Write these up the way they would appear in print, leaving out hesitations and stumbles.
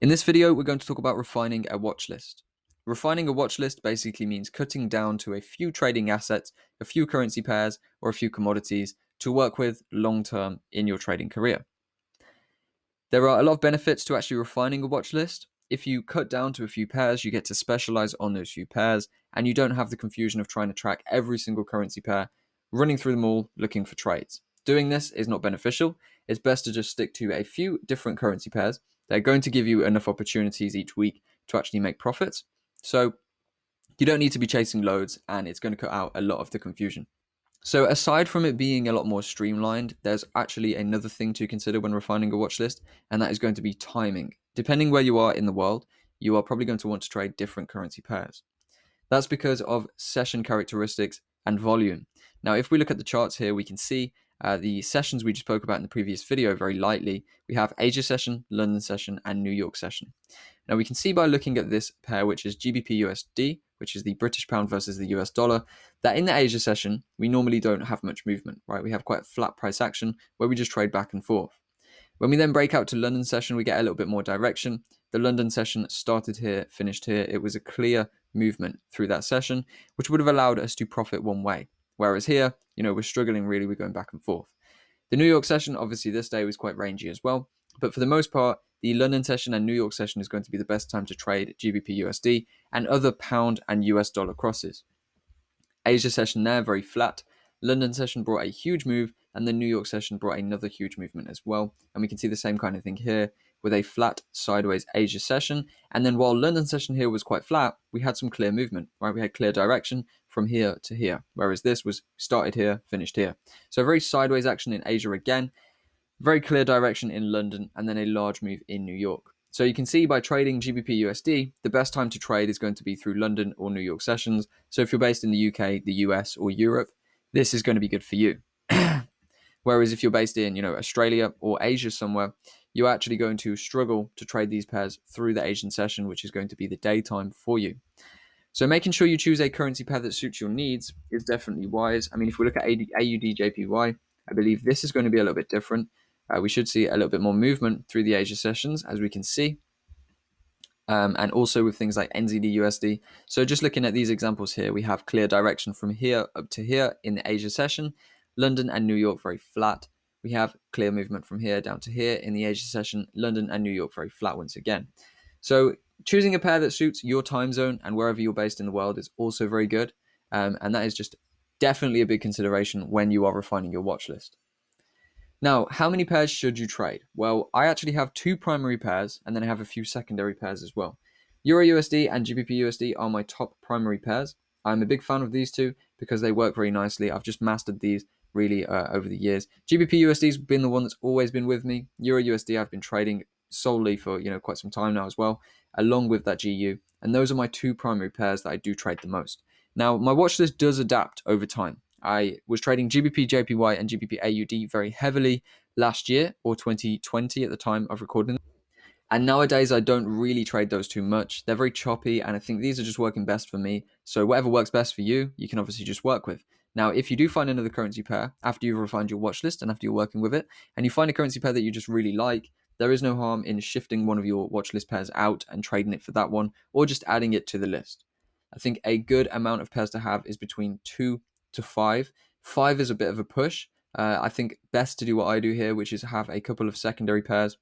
In this video, we're going to talk about refining a watch list. Refining a watch list basically means cutting down to a few trading assets, a few currency pairs, or a few commodities to work with long term in your trading career. There are a lot of benefits to actually refining a watch list. If you cut down to a few pairs, you get to specialize on those few pairs, and you don't have the confusion of trying to track every single currency pair, running through them all looking for trades. Doing this is not beneficial. It's best to just stick to a few different currency pairs. They're going to give you enough opportunities each week to actually make profits. So you don't need to be chasing loads, and it's going to cut out a lot of the confusion. So aside from it being a lot more streamlined, there's actually another thing to consider when refining a watch list, and that is going to be timing. Depending where you are in the world, you are probably going to want to trade different currency pairs. That's because of session characteristics and volume. Now, if we look at the charts here, we can see the sessions we just spoke about in the previous video very lightly. We have Asia session, London session, and New York session. Now, we can see by looking at this pair, which is GBP USD, which is the British pound versus the US dollar, that in the Asia session, we normally don't have much movement, right? We have quite a flat price action where we just trade back and forth. When we then break out to London session, we get a little bit more direction. The London session started here, finished here. It was a clear movement through that session, which would have allowed us to profit one way. Whereas here, we're struggling really, we're going back and forth. The New York session, obviously this day was quite rangy as well. But for the most part, the London session and New York session is going to be the best time to trade GBP USD and other pound and US dollar crosses. Asia session there, very flat. London session brought a huge move, and the New York session brought another huge movement as well. And we can see the same kind of thing here with a flat sideways Asia session. And then while London session here was quite flat, we had some clear movement, right? We had clear direction from here to here, whereas this was started here, finished here. So very sideways action in Asia again, very clear direction in London, and then a large move in New York. So you can see by trading GBP USD, the best time to trade is going to be through London or New York sessions. So if you're based in the UK, the US, or Europe, this is going to be good for you. Whereas if you're based in, Australia or Asia somewhere, you're actually going to struggle to trade these pairs through the Asian session, which is going to be the daytime for you. So making sure you choose a currency pair that suits your needs is definitely wise. I mean, if we look at AUD JPY, I believe this is going to be a little bit different. We should see a little bit more movement through the Asia sessions, as we can see. And also with things like NZD USD. So just looking at these examples here, we have clear direction from here up to here in the Asia session. London and New York very flat. We have clear movement from here down to here in the Asia session. London and New York very flat once again. So choosing a pair that suits your time zone and wherever you're based in the world is also very good. And that is just definitely a big consideration when you are refining your watch list. Now, how many pairs should you trade? Well, I actually have two primary pairs, and then I have a few secondary pairs as well. Euro USD and GBP USD are my top primary pairs. I'm a big fan of these two because they work very nicely. I've just mastered these really over the years. GBP USD has been the one that's always been with me. Euro USD I've been trading solely for quite some time now as well, along with that GU. And those are my two primary pairs that I do trade the most. Now, my watch list does adapt over time. I was trading GBP JPY and GBP AUD very heavily last year, or 2020 at the time of recording. And nowadays, I don't really trade those too much. They're very choppy, and I think these are just working best for me. So whatever works best for you, you can obviously just work with. Now, if you do find another currency pair after you've refined your watch list and after you're working with it, and you find a currency pair that you just really like, there is no harm in shifting one of your watch list pairs out and trading it for that one, or just adding it to the list. I think a good amount of pairs to have is between 2 to 5. 5 is a bit of a push. I think best to do what I do here, which is have a couple of secondary pairs,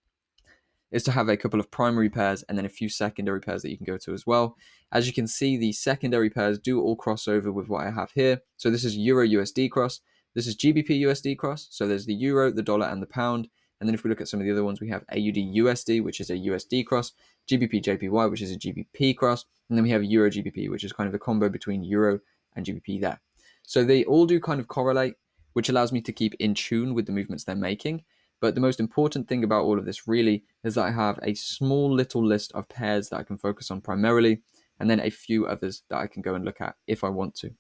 is to have a couple of primary pairs and then a few secondary pairs that you can go to as well. As you can see, the secondary pairs do all cross over with what I have here. So this is Euro USD cross. This is GBP USD cross. So there's the Euro, the dollar, and the pound. And then if we look at some of the other ones, we have AUD USD, which is a USD cross, GBP JPY, which is a GBP cross, and then we have Euro GBP, which is kind of a combo between Euro and GBP there. So they all do kind of correlate, which allows me to keep in tune with the movements they're making. But the most important thing about all of this really is that I have a small little list of pairs that I can focus on primarily, and then a few others that I can go and look at if I want to.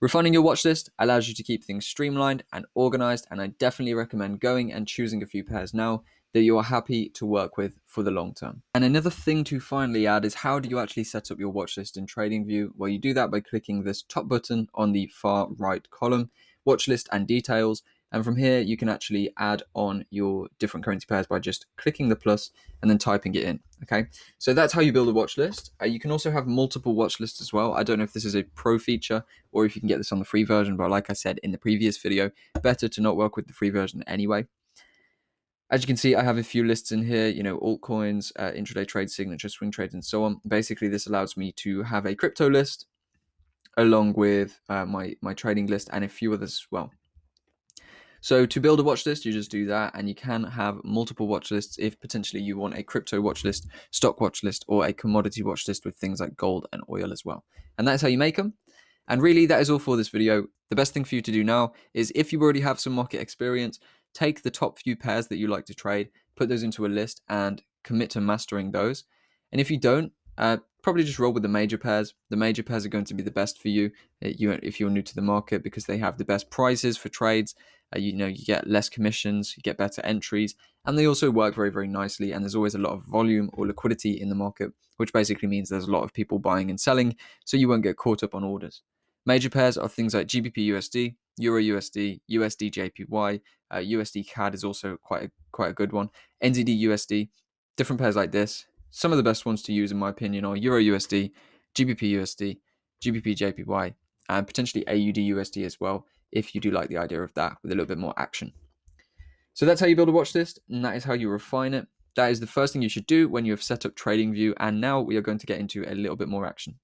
Refining your watch list allows you to keep things streamlined and organized, and I definitely recommend going and choosing a few pairs now that you are happy to work with for the long term. And another thing to finally add is, how do you actually set up your watch list in TradingView? Well, you do that by clicking this top button on the far right column, Watch List and Details. And from here, you can actually add on your different currency pairs by just clicking the plus and then typing it in. Okay, so that's how you build a watch list. You can also have multiple watch lists as well. I don't know if this is a pro feature or if you can get this on the free version, but like I said in the previous video, better to not work with the free version anyway. As you can see, I have a few lists in here, altcoins, intraday trade, signature, swing trades, and so on. Basically, this allows me to have a crypto list along with my trading list and a few others as well. So to build a watch list, you just do that, and you can have multiple watch lists if potentially you want a crypto watch list, stock watch list, or a commodity watch list with things like gold and oil as well. And that's how you make them. And really, that is all for this video. The best thing for you to do now is, if you already have some market experience, take the top few pairs that you like to trade, put those into a list, and commit to mastering those. And if you don't, probably just roll with the major pairs. The major pairs are going to be the best for you, if you're new to the market, because they have the best prices for trades. You get less commissions, you get better entries, and they also work very, very nicely. And there's always a lot of volume or liquidity in the market, which basically means there's a lot of people buying and selling, so you won't get caught up on orders. Major pairs are things like GBP USD, Euro USD, USD JPY, USD CAD is also quite a good one, NZD USD, different pairs like this. Some of the best ones to use, in my opinion, are Euro USD, GBP USD, GBP JPY, and potentially AUD USD as well, if you do like the idea of that with a little bit more action. So that's how you build a watch list, and that is how you refine it. That is the first thing you should do when you have set up TradingView, and now we are going to get into a little bit more action.